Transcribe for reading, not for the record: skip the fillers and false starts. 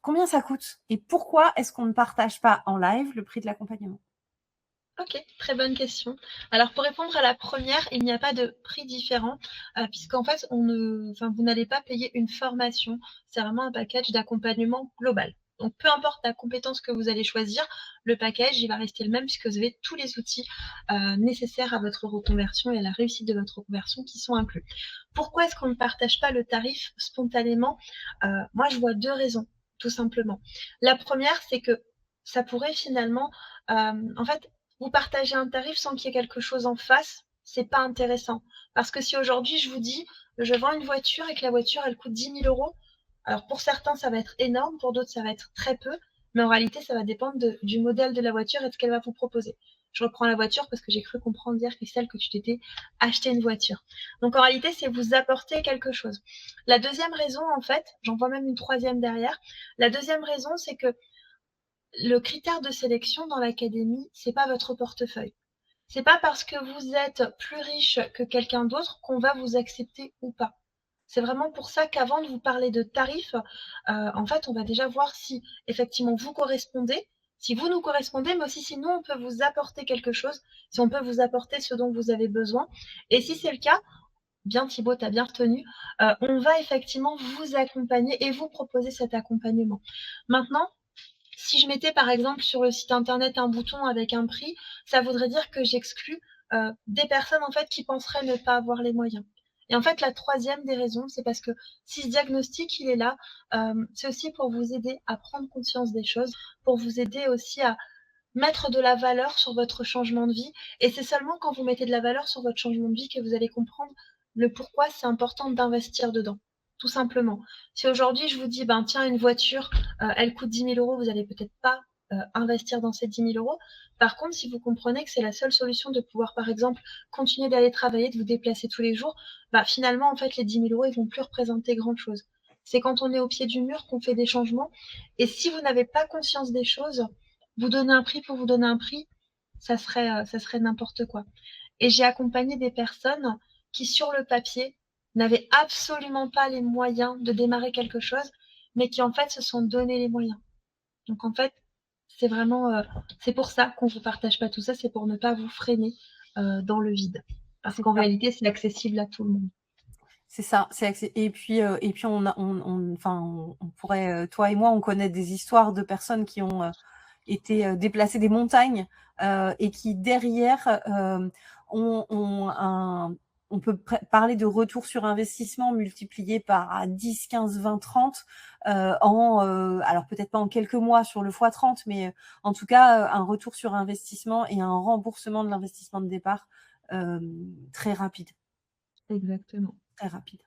combien ça coûte et pourquoi est-ce qu'on ne partage pas en live le prix de l'accompagnement? OK, très bonne question. Alors pour répondre à la première, il n'y a pas de prix différent, puisqu'en fait vous n'allez pas payer une formation. C'est vraiment un package d'accompagnement global. Donc peu importe la compétence que vous allez choisir, le package, il va rester le même puisque vous avez tous les outils, nécessaires à votre reconversion et à la réussite de votre reconversion qui sont inclus. Pourquoi est-ce qu'on ne partage pas le tarif spontanément? Moi je vois 2 raisons, tout simplement. La première, c'est que ça pourrait finalement, en fait, vous partagez un tarif sans qu'il y ait quelque chose en face, c'est pas intéressant. Parce que si aujourd'hui je vous dis, je vends une voiture et que la voiture elle coûte 10 000 euros, alors pour certains ça va être énorme, pour d'autres ça va être très peu, mais en réalité ça va dépendre du modèle de la voiture et de ce qu'elle va vous proposer. Je reprends la voiture parce que j'ai cru comprendre hier, Christelle, que tu t'étais acheté une voiture. Donc en réalité, c'est vous apporter quelque chose. La deuxième raison, en fait, j'en vois même une troisième derrière. La deuxième raison, c'est que le critère de sélection dans l'académie, c'est pas votre portefeuille. C'est pas parce que vous êtes plus riche que quelqu'un d'autre qu'on va vous accepter ou pas. C'est vraiment pour ça qu'avant de vous parler de tarifs, en fait, on va déjà voir si effectivement vous correspondez, si vous nous correspondez, mais aussi si nous on peut vous apporter quelque chose, si on peut vous apporter ce dont vous avez besoin. Et si c'est le cas, bien Thibaut, tu as bien retenu, on va effectivement vous accompagner et vous proposer cet accompagnement. Maintenant, si je mettais par exemple sur le site internet un bouton avec un prix, ça voudrait dire que j'exclus des personnes en fait qui penseraient ne pas avoir les moyens. Et en fait, la troisième des raisons, c'est parce que si ce diagnostic il est là, c'est aussi pour vous aider à prendre conscience des choses, pour vous aider aussi à mettre de la valeur sur votre changement de vie. Et c'est seulement quand vous mettez de la valeur sur votre changement de vie que vous allez comprendre le pourquoi c'est important d'investir dedans. Tout simplement. Si aujourd'hui je vous dis, ben tiens, une voiture, elle coûte 10 000 euros, vous n'allez peut-être pas investir dans ces 10 000 euros. Par contre, si vous comprenez que c'est la seule solution de pouvoir, par exemple, continuer d'aller travailler, de vous déplacer tous les jours, bah, finalement, en fait, les 10 000 euros, ils vont plus représenter grand-chose. C'est quand on est au pied du mur qu'on fait des changements. Et si vous n'avez pas conscience des choses, vous donner un prix pour vous donner un prix, ça serait n'importe quoi. Et j'ai accompagné des personnes qui, sur le papier, n'avaient absolument pas les moyens de démarrer quelque chose, mais qui en fait se sont donné les moyens. Donc en fait, c'est vraiment, c'est pour ça qu'on ne vous partage pas tout ça, c'est pour ne pas vous freiner dans le vide. Parce C'est qu'en ça. réalité, c'est accessible à tout le monde. C'est ça, c'est accès et puis on pourrait, toi et moi, on connaît des histoires de personnes qui ont, été, déplacer des montagnes, et qui derrière, ont un on peut parler de retour sur investissement multiplié par 10, 15, 20, 30, alors peut-être pas en quelques mois sur le fois 30, mais, en tout cas, un retour sur investissement et un remboursement de l'investissement de départ, très rapide, Exactement. très rapide.